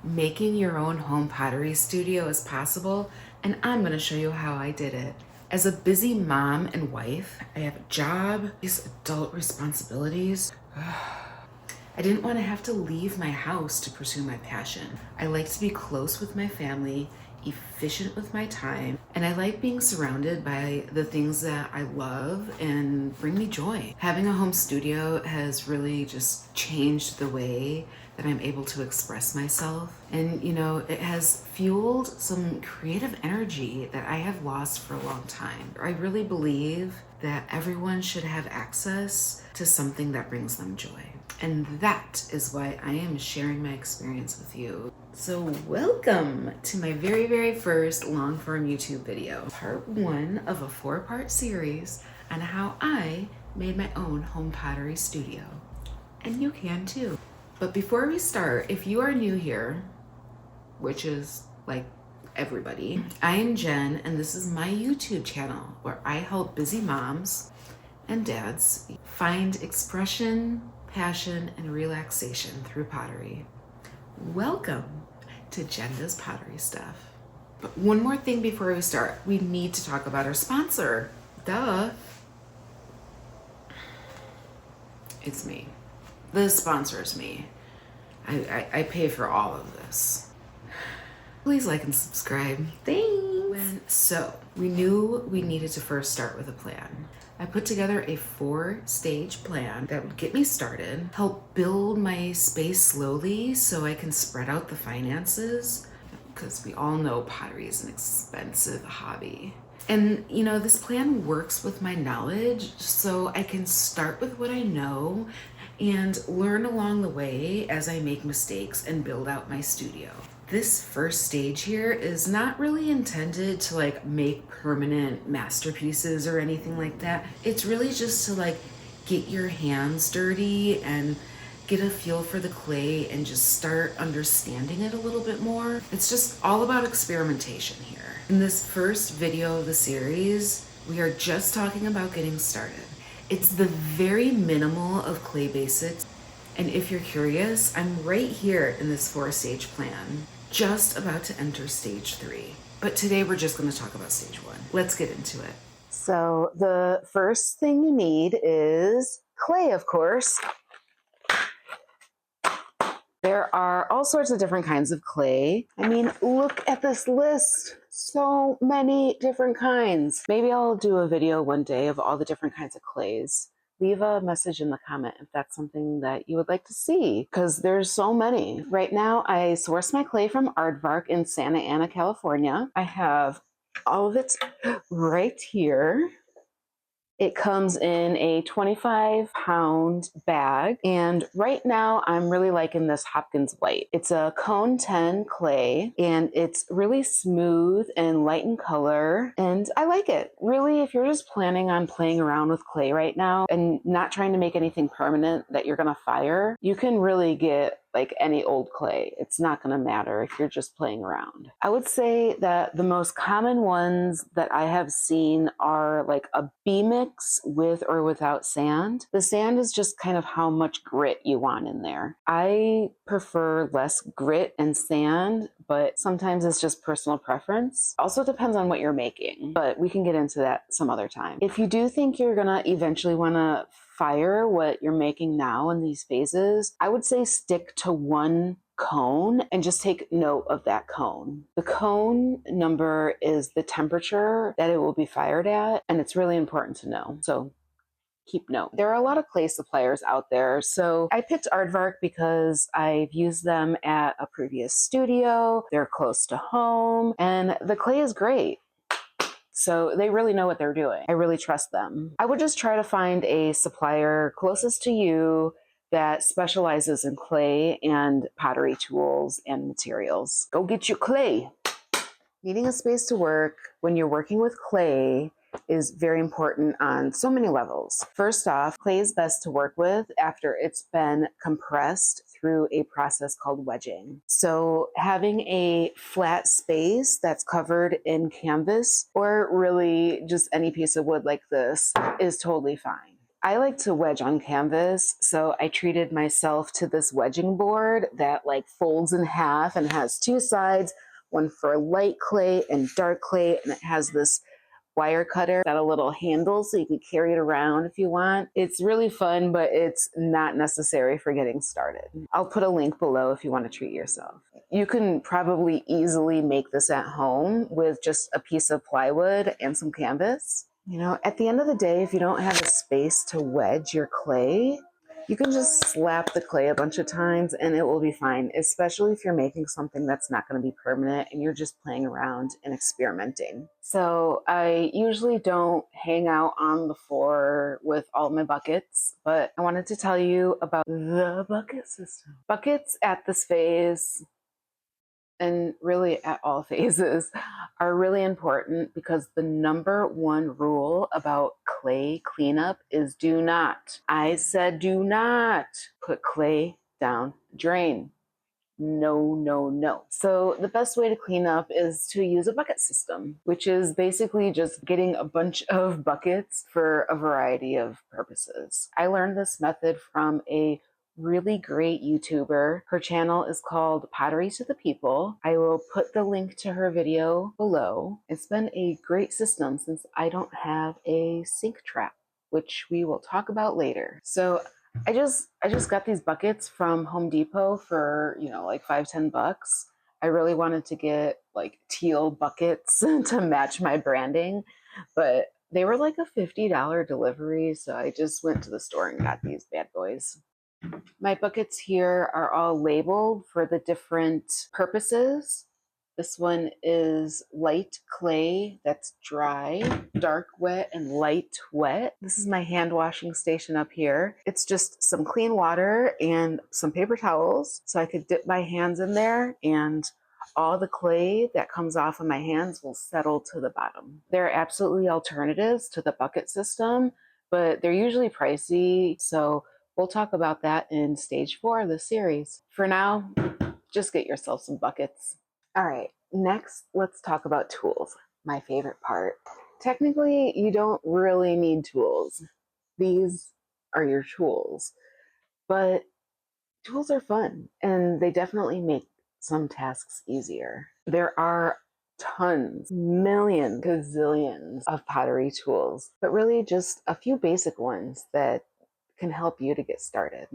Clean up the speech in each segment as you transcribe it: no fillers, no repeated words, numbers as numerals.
Making your own home pottery studio is possible, and I'm going to show you how I did it. As a busy mom and wife, I have a job, these adult responsibilities. I didn't want to have to leave my house to pursue my passion. I like to be close with my family, efficient with my time, and I like being surrounded by the things that I love and bring me joy. Having a home studio has really just changed the way that I'm able to express myself. And it has fueled some creative energy that I have lost for a long time. I really believe that everyone should have access to something that brings them joy. And that is why I am sharing my experience with you. So welcome to my very first long form YouTube video, part 1 of a 4-part series on how I made my own home pottery studio. And you can too. But before we start, if you are new here, which is like everybody, I am Jen, and this is my YouTube channel where I help busy moms and dads find expression, passion, and relaxation through pottery. Welcome to Jenda's Pottery Stuff. But one more thing before we start, we need to talk about our sponsor. Duh. It's me. The sponsor is me. I pay for all of this. Please like and subscribe. Thanks. So we knew we needed to first start with a plan. I put together a 4-stage plan that would get me started, help build my space slowly so I can spread out the finances, because we all know pottery is an expensive hobby. And this plan works with my knowledge, so I can start with what I know and learn along the way as I make mistakes and build out my studio. This first stage here is not really intended to make permanent masterpieces or anything like that. It's really just to get your hands dirty and get a feel for the clay and just start understanding it a little bit more. It's just all about experimentation here. In this first video of the series, we are just talking about getting started. It's the very minimal of clay basics. And if you're curious, I'm right here in this 4-stage plan, just about to enter stage 3. But today we're just going to talk about stage 1. Let's get into it. So the first thing you need is clay, of course. There are all sorts of different kinds of clay. I mean, look at this list. So many different kinds. Maybe I'll do a video one day of all the different kinds of clays. Leave a message in the comment if that's something that you would like to see, because there's so many. Right now, I source my clay from Aardvark in Santa Ana, California. I have all of it right here. It comes in a 25-pound bag, and right now I'm really liking this Hopkins White. It's a cone 10 clay, and it's really smooth and light in color, and I like it. Really, if you're just planning on playing around with clay right now and not trying to make anything permanent that you're gonna fire, you can really get any old clay. It's not going to matter if you're just playing around. I would say that the most common ones that I have seen are a B mix with or without sand. The sand is just kind of how much grit you want in there. I prefer less grit and sand, but sometimes it's just personal preference. Also depends on what you're making, but we can get into that some other time. If you do think you're gonna eventually wanna fire what you're making now in these phases, I would say stick to one cone and just take note of that cone. The cone number is the temperature that it will be fired at, and it's really important to know. So keep note. There are a lot of clay suppliers out there. So I picked Aardvark because I've used them at a previous studio. They're close to home, and the clay is great. So they really know what they're doing. I really trust them. I would just try to find a supplier closest to you that specializes in clay and pottery tools and materials. Go get your clay. Needing a space to work when you're working with clay is very important on so many levels. First off, clay is best to work with after it's been compressed through a process called wedging. So having a flat space that's covered in canvas or really just any piece of wood like this is totally fine. I like to wedge on canvas, so I treated myself to this wedging board that like folds in half and has two sides, one for light clay and dark clay, and it has this wire cutter, got a little handle so you can carry it around if you want. It's really fun, but it's not necessary for getting started. I'll put a link below if you want to treat yourself. You can probably easily make this at home with just a piece of plywood and some canvas. You know, at the end of the day, if you don't have a space to wedge your clay, you can just slap the clay a bunch of times and it will be fine, especially if you're making something that's not going to be permanent and you're just playing around and experimenting. So I usually don't hang out on the floor with all my buckets, but I wanted to tell you about the bucket system. Buckets at this phase, and really at all phases, are really important because the number one rule about clay cleanup is do not, I said do not, put clay down the drain. No, no, no. So the best way to clean up is to use a bucket system, which is basically just getting a bunch of buckets for a variety of purposes. I learned this method from a really great YouTuber. Her channel is called Pottery to the People. I will put the link to her video below. It's been a great system since I don't have a sink trap, which we will talk about later. So I just got these buckets from Home Depot for, you know, like $5-10. I really wanted to get like teal buckets to match my branding, but they were like a $50 delivery, so I just went to the store and got these bad boys. My buckets here are all labeled for the different purposes. This one is light clay, that's dry, dark wet, and light wet. This is my hand washing station up here. It's just some clean water and some paper towels, so I could dip my hands in there and all the clay that comes off of my hands will settle to the bottom. There are absolutely alternatives to the bucket system, but they're usually pricey, so we'll talk about that in stage 4 of the series. For now, just get yourself some buckets. All right, next let's talk about tools, my favorite part. Technically, you don't really need tools. These are your tools, but tools are fun and they definitely make some tasks easier. There are tons, millions, gazillions of pottery tools, but really just a few basic ones that can help you to get started.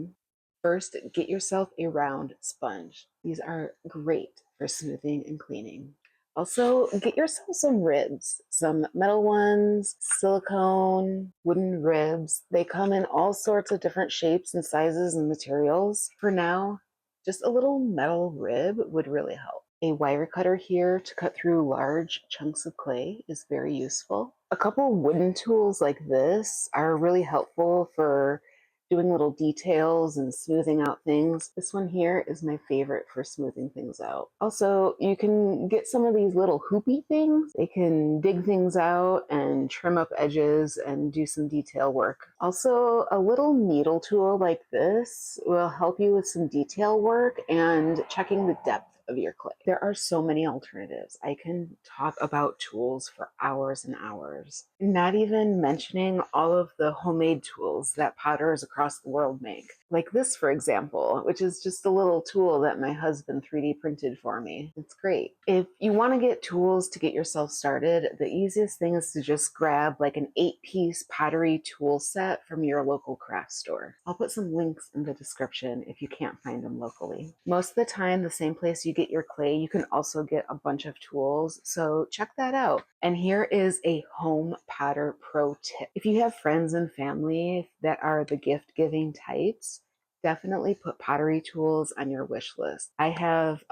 First, get yourself a round sponge. These are great for smoothing and cleaning. Also, get yourself some ribs, some metal ones, silicone, wooden ribs. They come in all sorts of different shapes and sizes and materials. For now, just a little metal rib would really help. A wire cutter here to cut through large chunks of clay is very useful. A couple wooden tools like this are really helpful for doing little details and smoothing out things. This one here is my favorite for smoothing things out. Also, you can get some of these little hoopy things. They can dig things out and trim up edges and do some detail work. Also, a little needle tool like this will help you with some detail work and checking the depth of your clay. There are so many alternatives. I can talk about tools for hours and hours, not even mentioning all of the homemade tools that potters across the world make. Like this, for example, which is just a little tool that my husband 3D printed for me. It's great. If you want to get tools to get yourself started, the easiest thing is to just grab like an 8-piece pottery tool set from your local craft store. I'll put some links in the description if you can't find them locally. Most of the time, the same place you get your clay, you can also get a bunch of tools, so check that out. And here is a home potter pro tip. If you have friends and family that are the gift-giving types, definitely put pottery tools on your wish list. I have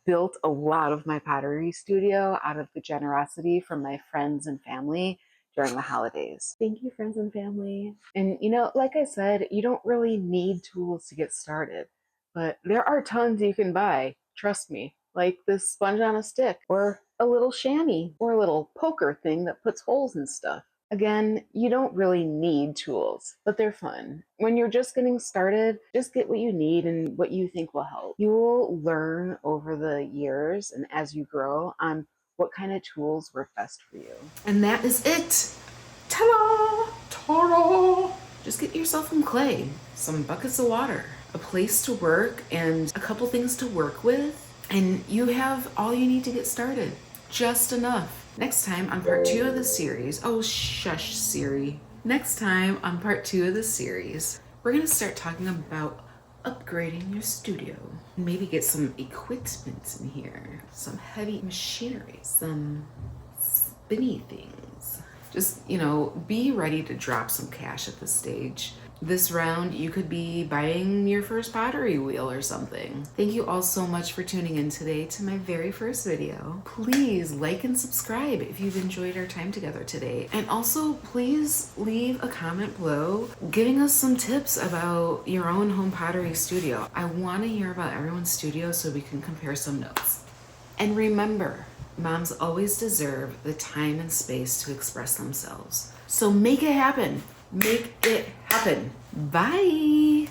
built a lot of my pottery studio out of the generosity from my friends and family during the holidays. Thank you, friends and family. And you know, like I said, you don't really need tools to get started, but there are tons you can buy. Trust me, like this sponge on a stick, or a little chamois, or a little poker thing that puts holes in stuff. Again, you don't really need tools, but they're fun. When you're just getting started, just get what you need and what you think will help. You will learn over the years and as you grow on what kind of tools work best for you. And that is it. Ta-da! Ta-da! Just get yourself some clay, some buckets of water, a place to work, and a couple things to work with, and you have all you need to get started. Just enough. Next time on part 2 of the series, oh shush Siri. Next time on part 2 of the series, we're gonna start talking about upgrading your studio. Maybe get some equipment in here, some heavy machinery, some spinny things. Just, be ready to drop some cash at this stage. This round, you could be buying your first pottery wheel or something. Thank you all so much for tuning in today to my very first video. Please like and subscribe if you've enjoyed our time together today. And also, please leave a comment below giving us some tips about your own home pottery studio. I want to hear about everyone's studio so we can compare some notes. And remember, moms always deserve the time and space to express themselves. So make it happen. Make it happen. Bye.